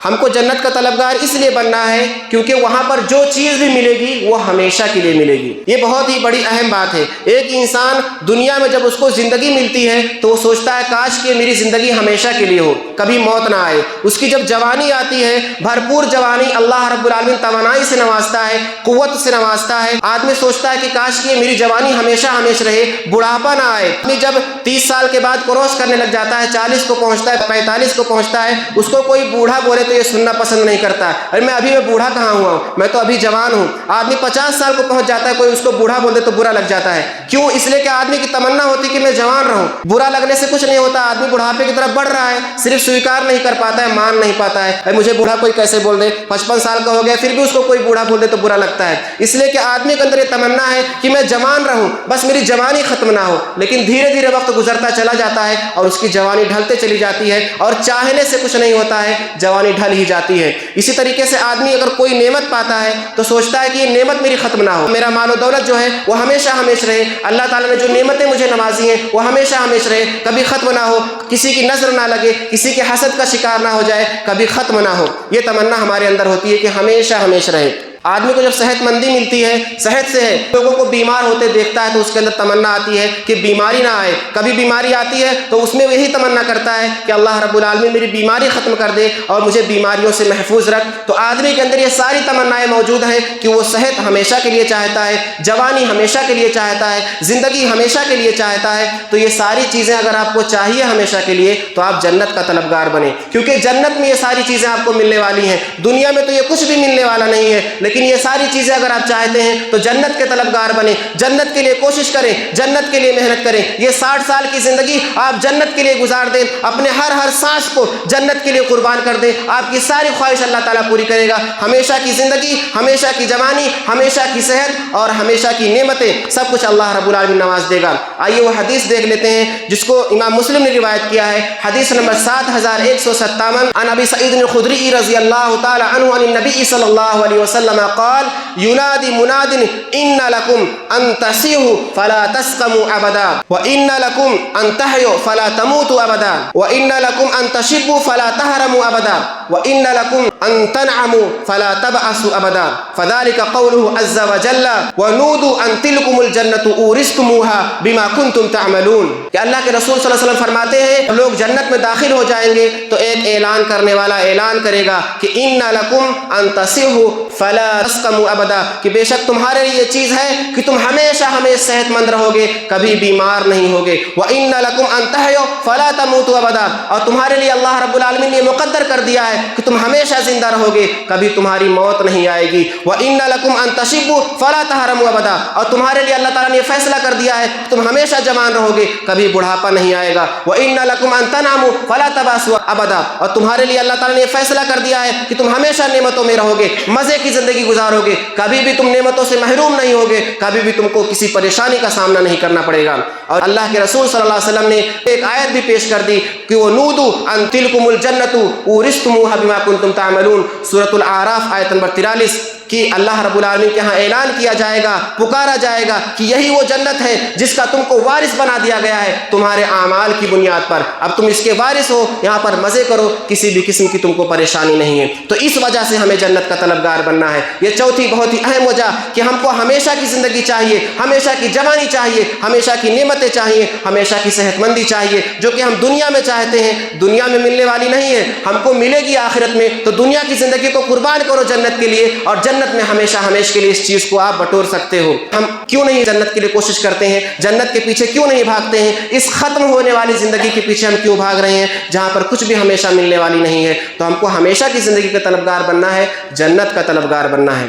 ہم کو جنت کا طلبگار اس لیے بننا ہے کیونکہ وہاں پر جو چیز بھی ملے گی وہ ہمیشہ کے لیے ملے گی۔ یہ بہت ہی بڑی اہم بات ہے۔ ایک انسان دنیا میں جب اس کو زندگی ملتی ہے تو وہ سوچتا ہے کاش کہ میری زندگی ہمیشہ کے لیے ہو، کبھی موت نہ آئے۔ اس کی جب جوانی آتی ہے، بھرپور جوانی، اللہ رب العالمین توانائی سے نوازتا ہے، قوت سے نوازتا ہے، آدمی سوچتا ہے کہ کاش کہ میری جوانی ہمیشہ ہمیشہ رہے، بڑھاپا نہ آئے۔ آدمی جب 30 سال کے بعد کراس کرنے لگ جاتا ہے، 40 کو پہنچتا ہے، 45 کو پہنچتا ہے، اس کو کوئی بوڑھا بولے تو یہ سننا پسند نہیں کرتا ہے، ارے میں بوڑھا کہاں ہوا ہوں، میں تو ابھی جوان ہوں۔ آدمی 50 سال کو پہنچ جاتا ہے، کوئی اس کو بوڑھا بول دے تو برا لگ جاتا ہے۔ کیوں؟ اس لیے کہ آدمی کی تمنا ہوتی کہ میں جوان رہوں۔ برا لگنے سے کچھ نہیں ہوتا، آدمی بڑھاپے کی طرف بڑھ رہا ہے، صرف سویکار نہیں کر پاتا ہے، مان نہیں پاتا ہے۔ ارے مجھے بوڑھا کوئی کیسے بول دے، 55 سال کا ہو گیا پھر بھی اس کو کوئی بوڑھا بول دے تو برا لگتا ہے۔ اس لیے کہ آدمی کے اندر یہ تمنا ہے کہ میں جوان رہوں، بس میری جوانی ختم نہ ہو۔ لیکن دھیرے دھیرے وقت گزرتا چلا جاتا ہے اور اس کی جوانی ڈھلتے چلی جاتی ہے، اور چاہنے سے کچھ نہیں ہوتا ہے، جوانی ڈھل ہی جاتی ہے۔ اسی طریقے سے آدمی اگر کوئی نعمت پاتا ہے تو سوچتا ہے کہ یہ نعمت میری ختم نہ ہو، میرا مال و دولت جو ہے وہ ہمیشہ ہمیشہ رہے، اللہ تعالیٰ نے جو نعمتیں مجھے نوازی ہیں وہ ہمیشہ ہمیشہ رہے، کبھی ختم نہ ہو، کسی کی نظر نہ لگے، کسی کے حسد کا شکار نہ ہو جائے، کبھی ختم نہ ہو۔ یہ تمنا ہمارے اندر ہوتی ہے کہ ہمیشہ ہمیشہ رہے۔ آدمی کو جب صحت مندی ملتی ہے، صحت سے ہے، لوگوں کو بیمار ہوتے دیکھتا ہے تو اس کے اندر تمنا آتی ہے کہ بیماری نہ آئے۔ کبھی بیماری آتی ہے تو اس میں یہی تمنا کرتا ہے کہ اللہ رب العالمین میری بیماری ختم کر دے اور مجھے بیماریوں سے محفوظ رکھ۔ تو آدمی کے اندر یہ ساری تمنائیں موجود ہیں کہ وہ صحت ہمیشہ کے لیے چاہتا ہے، جوانی ہمیشہ کے لیے چاہتا ہے، زندگی ہمیشہ کے لیے چاہتا ہے۔ تو یہ ساری چیزیں اگر آپ کو چاہیے ہمیشہ کے لیے تو آپ جنت کا طلبگار بنیں، کیونکہ جنت میں یہ ساری چیزیں آپ کو ملنے والی ہیں۔ دنیا میں تو یہ کچھ بھی ملنے والا نہیں ہے، لیکن یہ ساری چیزیں اگر آپ چاہتے ہیں تو جنت کے طلبگار بنیں، جنت کے لیے کوشش کریں، جنت کے لیے محنت کریں۔ یہ 60 سال کی زندگی آپ جنت کے لیے گزار دیں، اپنے ہر سانس کو جنت کے لیے قربان کر دیں، آپ کی ساری خواہش اللہ تعالیٰ پوری کرے گا۔ ہمیشہ کی زندگی، ہمیشہ کی جوانی، ہمیشہ کی صحت اور ہمیشہ کی نعمتیں، سب کچھ اللہ رب العالمین نواز دے گا۔ آئیے وہ حدیث دیکھ لیتے ہیں جس کو امام مسلم نے روایت کیا ہے، حدیث نمبر 7157 عن ابی سعید الخدری رضی اللہ تعالی عنہ عن النبی صلی اللہ علیہ وسلم قال ينادي مناد ان لكم ان تحيوا فلا تسقموا ابدا وان لكم ان تحيوا فلا تموتوا ابدا وان لكم ان تشبوا فلا تهرموا ابدا وان لكم ان تنعموا فلا تبأسوا ابدا فذلك قوله عز وجل ونودوا ان تلكم الجنه اورثتموها بما كنتم تعملون۔ کہ اللہ کے رسول صلی اللہ علیہ وسلم فرماتے ہیں لوگ جنت میں داخل ہو جائیں گے تو ایک اعلان کرنے والا اعلان کرے گا کہ ان لکم ان تصحوا فلا تسقموا ابدا، کہ بے شک تمہارے لیے یہ چیز ہے کہ تم ہمیشہ ہمیشہ صحت مند رہو گے، کبھی بیمار نہیں ہوگے۔ وَإِنَّ لَكُمْ أَن تَحْيَوْا فَلَا تَمُوتُوا أَبَدًا، اور تمہارے لیے اللہ رب العالمین نے یہ مقدر کر دیا ہے کہ تم ہمیشہ زندہ رہو گے، کبھی تمہاری موت نہیں آئے گی۔ وَإِنَّ لَكُمْ أَن تَشِبُّوا فَلَا تَهْرَمُوا أَبَدًا، اور تمہارے لیے اللہ تعالیٰ نے یہ فیصلہ کر دیا ہے کہ تم ہمیشہ جوان رہو گے، کبھی بڑھاپا نہیں آئے گا۔ وَإِنَّ لَكُمْ أَن تَنْعَمُوا فَلَا تَبْأَسُوا أَبَدًا، اور تمہارے لیے اللہ تعالیٰ نے یہ فیصلہ کر دیا ہے کہ تم ہمیشہ نعمتوں میں رہو گے، مزے کی زندگی گزارو گے، کبھی بھی تم نعمتوں سے محروم نہیں ہوگے، کبھی بھی تم کو کسی پریشانی کا سامنا نہیں کرنا پڑے گا۔ اور اللہ کے رسول صلی اللہ علیہ وسلم نے ایک آیت بھی پیش کر دی کہ وہ نودو ان تلکم الجنت اورثتموها بما کنتم تعملون، سورۃ الاعراف آیت نمبر 43، کہ اللہ رب العالمین کے ہاں اعلان کیا جائے گا، پکارا جائے گا کہ یہی وہ جنت ہے جس کا تم کو وارث بنا دیا گیا ہے تمہارے اعمال کی بنیاد پر، اب تم اس کے وارث ہو، یہاں پر مزے کرو، کسی بھی قسم کی تم کو پریشانی نہیں ہے۔ تو اس وجہ سے ہمیں جنت کا طلبگار بننا ہے۔ یہ چوتھی بہت ہی اہم وجہ کہ ہم کو ہمیشہ کی زندگی چاہیے، ہمیشہ کی جوانی چاہیے، ہمیشہ کی نعمتیں چاہیے، ہمیشہ کی صحت مندی چاہیے، جو کہ ہم دنیا میں چاہتے ہیں، دنیا میں ملنے والی نہیں ہے، ہم کو ملے گی آخرت میں۔ تو دنیا کی زندگی کو قربان کرو جنت کے لیے، اور جنت میں ہمیشہ ہمیشہ کے لیے اس چیز کو آپ بٹور سکتے ہو۔ ہم کیوں نہیں جنت کے لیے کوشش کرتے ہیں، جنت کے پیچھے کیوں نہیں بھاگتے ہیں، اس ختم ہونے والی زندگی کے پیچھے ہم کیوں بھاگ رہے ہیں جہاں پر کچھ بھی ہمیشہ ملنے والی نہیں ہے۔ تو ہم کو ہمیشہ کی زندگی کا طلبگار بننا ہے، جنت کا طلبگار بننا ہے۔